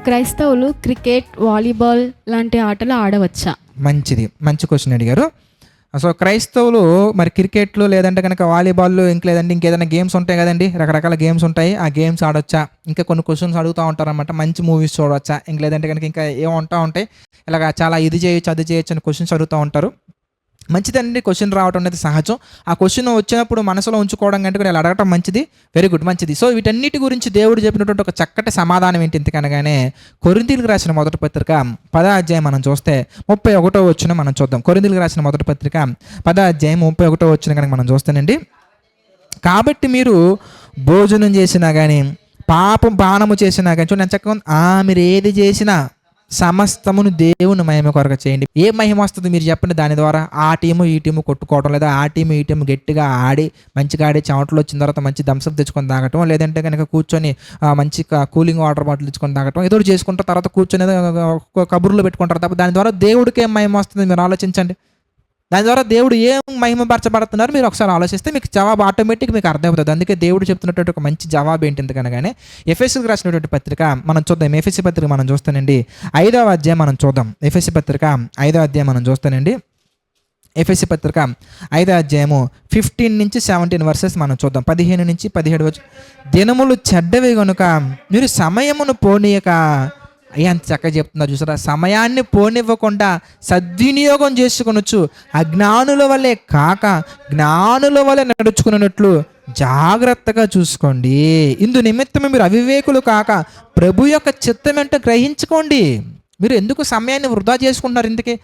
క్రైస్తవులు cricket, volleyball లాంటి ఆటలు ఆడవచ్చా? మంచిది, మంచి క్వశ్చన్ అడిగారు. సో క్రైస్తవులు మరి క్రికెట్లు లేదంటే కనుక వాలీబాల్ లేదంటే ఇంకేదైనా గేమ్స్ ఉంటాయి కదండి, రకరకాల గేమ్స్ ఉంటాయి. ఆ గేమ్స్ ఆడొచ్చా? ఇంకా కొన్ని క్వశ్చన్స్ అడుగుతూ ఉంటారన్నమాట. మంచి మూవీస్ చూడవచ్చా? ఇంక లేదంటే కనుక ఇంకా ఏమంటూ ఉంటాయి, ఇలాగ చాలా ఇది చేయొచ్చు అది చేయొచ్చు అని క్వశ్చన్స్ అడుగుతూ ఉంటారు. మంచిదండి, క్వశ్చన్ రావడం అనేది సహజం. ఆ క్వశ్చన్ వచ్చినప్పుడు మనసులో ఉంచుకోవడం కంటే కూడా ఇలా అడగటం మంచిది. వెరీ గుడ్, మంచిది. సో వీటన్నిటి గురించి దేవుడు చెప్పినటువంటి ఒక చక్కటి సమాధానం ఏంటి ఎందుకనగానే, కొరింథీయులకు రాసిన మొదటి పత్రిక 10వ అధ్యాయం మనం చూస్తే 31వ వచనం మనం చూద్దాం. కొరింథీయులకు రాసిన మొదటి పత్రిక 10వ అధ్యాయం 31వ వచనం కనుక మనం చూస్తానండి. కాబట్టి మీరు భోజనం చేసినా కానీ పానము చేసినా కానీ చూడండి చక్కగా మీరు ఏది చేసినా సమస్తమును దేవుని మహిమ కొరకు చేయండి. ఏ మహిమ వస్తుంది మీరు చెప్పండి? దాని ద్వారా ఆ టీము ఈ టీము కొట్టుకోవడం, లేదా ఆ టీము ఈ టీము గట్టిగా ఆడి మంచిగా ఆడి చెమటలు వచ్చిన తర్వాత మంచి థమ్సప్ తెచ్చుకొని తాగటం, లేదంటే కనుక కూర్చొని మంచి కూలింగ్ వాటర్ బాటిల్ తెచ్చుకొని తాగటం, ఏదో చేసుకుంటారు. తర్వాత కూర్చొని కబుర్లు పెట్టుకుంటారు తప్ప దాని ద్వారా దేవుడికి ఏం మహిమ వస్తుంది మీరు ఆలోచించండి. దాని ద్వారా దేవుడు ఏం మహిమపరచబడుతున్నారు మీరు ఒకసారి ఆలోచిస్తే మీకు జవాబు ఆటోమేటిక్ మీకు అర్థమవుతుంది. అందుకే దేవుడు చెప్తున్నటువంటి ఒక మంచి జవాబు ఏంటి ఎందుకనగానే, ఎఫెసీకి రాసినటువంటి పత్రిక మనం చూద్దాం. ఎఫెసీ పత్రిక మనం చూస్తానండి 5వ అధ్యాయం మనం చూద్దాం. ఎఫెసీ పత్రిక 5వ అధ్యాయం మనం చూస్తానండి. ఎఫెసీ పత్రిక 5వ అధ్యాయము 15 నుంచి 17 వర్సెస్ మనం చూద్దాం. 15 నుంచి 17 వచ్చి, దినములు చెడ్డవి కనుక మీరు సమయమును పోనీయక, ఎంత చక్కగా చెప్తున్నారు చూసారా, సమయాన్ని పోనివ్వకుండా సద్వినియోగం చేసుకొనొచ్చు, అజ్ఞానుల వల్లే కాక జ్ఞానుల వల్ల నడుచుకున్నట్లు జాగ్రత్తగా చూసుకోండి. ఇందు నిమిత్తమే మీరు అవివేకులు కాక ప్రభు యొక్క చిత్తం ఏంటో గ్రహించుకోండి. మీరు ఎందుకు సమయాన్ని వృధా చేసుకుంటున్నారు?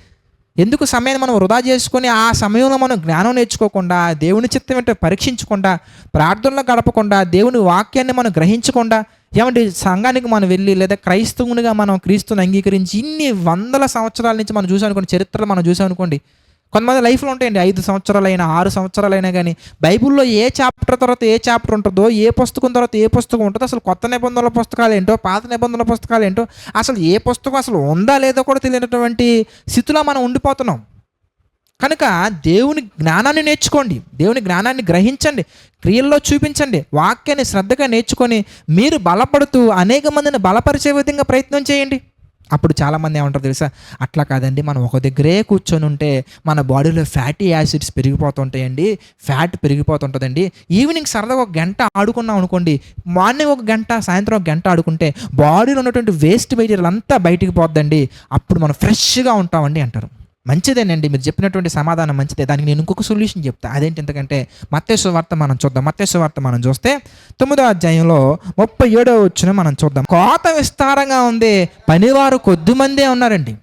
ఎందుకు సమయాన్ని మనం వృధా చేసుకొని ఆ సమయంలో మనం జ్ఞానం నేర్చుకోకుండా, దేవుని చిత్తం ఏంటో పరీక్షించకుండా, ప్రార్థనలో గడపకుండా, దేవుని వాక్యాన్ని మనం గ్రహించకుండా, ఏమంటే సంఘానికి మనం వెళ్ళి లేదా క్రైస్తవునిగా మనం క్రీస్తుని అంగీకరించి ఇన్ని వందల సంవత్సరాల నుంచి మనం చూసామనుకోండి, చరిత్రలో మనం చూసామనుకోండి, కొంతమంది లైఫ్లో ఉంటాయండి 5 సంవత్సరాలైనా 6 సంవత్సరాలైనా కానీ బైబిల్లో ఏ చాప్టర్ తర్వాత ఏ చాప్టర్ ఉంటుందో, ఏ పుస్తకం తర్వాత ఏ పుస్తకం ఉంటుందో, అసలు కొత్త నిబంధనల పుస్తకాలు ఏంటో, పాత నిబంధనల పుస్తకాలు ఏంటో, అసలు ఏ పుస్తకం అసలు ఉందా లేదో కూడా తెలియనటువంటి స్థితిలో మనం ఉండిపోతున్నాం. కనుక దేవుని జ్ఞానాన్ని నేర్చుకోండి, దేవుని జ్ఞానాన్ని గ్రహించండి, క్రియల్లో చూపించండి, వాక్యాన్ని శ్రద్ధగా నేర్చుకొని మీరు బలపడుతూ అనేక మందిని బలపరిచే విధంగా ప్రయత్నం చేయండి. అప్పుడు చాలామంది ఏమంటారు తెలుసా, అట్లా కాదండి మనం ఒక దగ్గరే కూర్చొని ఉంటే మన బాడీలో ఫ్యాటీ యాసిడ్స్ పెరిగిపోతుంటాయండి, ఫ్యాట్ పెరిగిపోతుంటుందండి. ఈవినింగ్ సరదాగా ఒక గంట ఆడుకున్నాం అనుకోండి, మార్నింగ్ ఒక గంట, సాయంత్రం ఒక గంట ఆడుకుంటే బాడీలో ఉన్నటువంటి వేస్ట్ మెటీరియల్ అంతా బయటికి పోద్దండి, అప్పుడు మనం ఫ్రెష్గా ఉంటామండి అంటారు. మంచిదేనండి, మీరు చెప్పినటువంటి సమాధానం మంచిదే. దానికి నేను ఇంకొక సొల్యూషన్ చెప్తా. అదేంటి ఎందుకంటే మత్తయి సువార్త మనం చూద్దాం. మత్తయి సువార్త మనం చూస్తే 9వ అధ్యాయంలో 37వ వచనం మనం చూద్దాం. కోత విస్తారంగా ఉంది, పనివారు కొద్దిమందే ఉన్నారండి.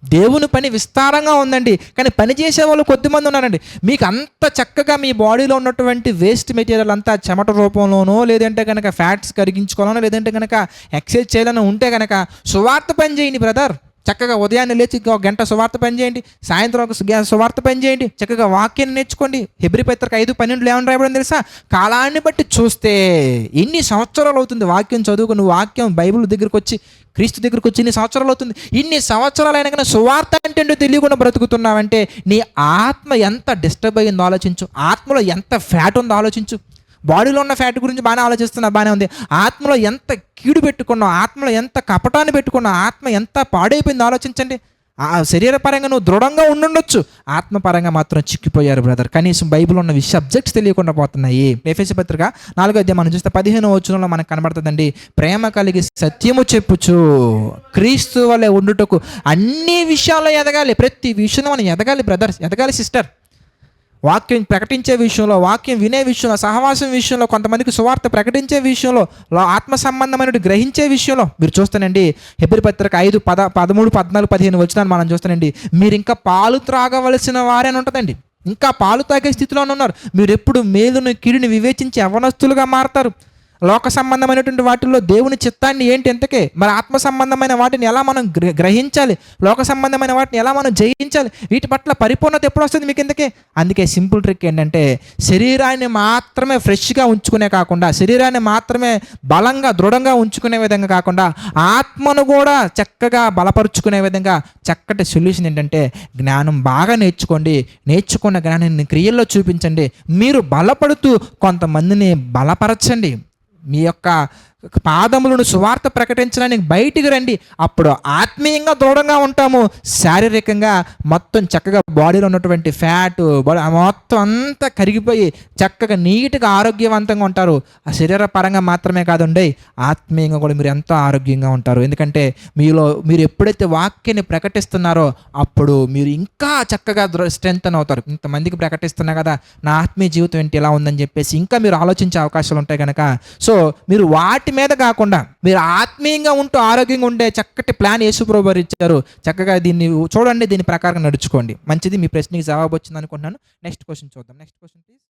దేవుని పని విస్తారంగా ఉందండి, కానీ పని చేసే వాళ్ళు కొద్దిమంది ఉన్నారండి. మీకు అంత చక్కగా మీ బాడీలో ఉన్నటువంటి వేస్ట్ మెటీరియల్ అంతా చెమట రూపంలోనో, లేదంటే కనుక ఫ్యాట్స్ కరిగించుకోవాలనో, లేదంటే కనుక ఎక్సర్సైజ్ చేయాలనో ఉంటే కనుక సువార్త పని చేయండి బ్రదర్. చక్కగా ఉదయాన్నే లేచి ఒక గంట సువార్త పని చేయండి, సాయంత్రం ఒక సువార్త పని చేయండి, చక్కగా వాక్యాన్ని నేర్చుకోండి. హెబ్రీ పత్రిక 5:12 ఏమని రాయబడింది తెలుసా, కాలాన్ని బట్టి చూస్తే ఎన్ని సంవత్సరాలు అవుతుంది వాక్యం చదువుకుని, వాక్యం బైబిల్ దగ్గరికి వచ్చి, క్రీస్తు దగ్గరికి వచ్చి ఇన్ని సంవత్సరాలు అవుతుంది. ఇన్ని సంవత్సరాలు అయినా కానీ సువార్త అంటే తెలియకుండా బ్రతుకుతున్నావంటే నీ ఆత్మ ఎంత డిస్టర్బ్ అయ్యిందో ఆలోచించు, ఆత్మలో ఎంత ఫ్యాట్ ఉందో ఆలోచించు. బాడీలో ఉన్న ఫ్యాట్ గురించి బాగానే ఆలోచిస్తున్నా, బాగానే ఉంది. ఆత్మలో ఎంత కీడు పెట్టుకున్నావు, ఆత్మలో ఎంత కపటాన్ని పెట్టుకున్నావు, ఆత్మ ఎంత పాడైపోయిందో ఆలోచించండి. ఆ శరీరపరంగా నువ్వు దృఢంగా ఉండుండొచ్చు, ఆత్మపరంగా మాత్రం చిక్కిపోయారు బ్రదర్. కనీసం బైబిల్ ఉన్న సబ్జెక్ట్స్ తెలియకుండా పోతున్నాయి. ఎఫెసీ పత్రిక 4వ అధ్యాయం మనం చూస్తే 15వ వచనంలో మనకు కనబడుతుందండి, ప్రేమ కలిగి సత్యము చెప్పుచు క్రీస్తు వలె ఉండుటకు అన్ని విషయాల్లో ఎదగాలి. ప్రతి విషయంలో మనం ఎదగాలి బ్రదర్స్, ఎదగాలి సిస్టర్. వాక్యం ప్రకటించే విషయంలో, వాక్యం వినే విషయంలో, సహవాసం విషయంలో, కొంతమందికి సువార్త ప్రకటించే విషయంలో, ఆత్మ సంబంధమైన గ్రహించే విషయంలో మీరు చూస్తానండి. హెబ్రీ పత్రిక 5:13, 14, 15 వచనాలు మనం చూస్తానండి. మీరు ఇంకా పాలు త్రాగవలసిన వారే అని ఉంటుందండి. ఇంకా పాలు తాగే స్థితిలోనే ఉన్నారు. మీరు ఎప్పుడు మేలును కీడుని వివేచించి యవ్వనస్తులుగా మారతారు. లోక సంబంధమైనటువంటి వాటిల్లో దేవుని చిత్తాన్ని ఏంటి ఎంతకే, మరి ఆత్మ సంబంధమైన వాటిని ఎలా మనం గ్రహించాలి, లోక సంబంధమైన వాటిని ఎలా మనం జయించాలి, వీటి పట్ల పరిపూర్ణత ఎప్పుడు వస్తుంది మీకు ఎందుకే. అందుకే సింపుల్ ట్రిక్ ఏంటంటే, శరీరాన్ని మాత్రమే ఫ్రెష్గా ఉంచుకునే కాకుండా, శరీరాన్ని మాత్రమే బలంగా దృఢంగా ఉంచుకునే విధంగా కాకుండా, ఆత్మను కూడా చక్కగా బలపరుచుకునే విధంగా చక్కటి సొల్యూషన్ ఏంటంటే, జ్ఞానం బాగా నేర్చుకోండి, నేర్చుకున్న జ్ఞానాన్ని క్రియల్లో చూపించండి. మీరు బలపడుతూ కొంతమందిని బలపరచండి. మీ యొక్క పాదములను సువార్త ప్రకటించడానికి బయటికి రండి. అప్పుడు ఆత్మీయంగా దృఢంగా ఉంటాము, శారీరకంగా మొత్తం చక్కగా బాడీలో ఉన్నటువంటి ఫ్యాట్ మొత్తం అంతా కరిగిపోయి చక్కగా నీట్గా ఆరోగ్యవంతంగా ఉంటారు. ఆ శరీర పరంగా మాత్రమే కాదండి, ఆత్మీయంగా కూడా మీరు ఎంతో ఆరోగ్యంగా ఉంటారు. ఎందుకంటే మీరు ఎప్పుడైతే వాక్యాన్ని ప్రకటిస్తున్నారో అప్పుడు మీరు ఇంకా చక్కగా స్ట్రెంగ్త్ అవుతారు. ఇంతమందికి ప్రకటిస్తున్నా కదా, నా ఆత్మీయ జీవితం ఏంటి ఎలా ఉందని చెప్పేసి ఇంకా మీరు ఆలోచించే అవకాశాలు ఉంటాయి కనుక, సో మీరు వాటి మీద కాకుండా మీరు ఆత్మీయంగా ఉంటూ ఆరోగ్యంగా ఉండే చక్కటి ప్లాన్ యేసుప్రభు వారు ఇచ్చారు. చక్కగా దీన్ని చూడండి, దీని ప్రకారం నడుచుకోండి. మంచిది, మీ ప్రశ్నకి జవాబు వచ్చింది అనుకుంటున్నాను. నెక్స్ట్ క్వశ్చన్ చూద్దాం. Next question please.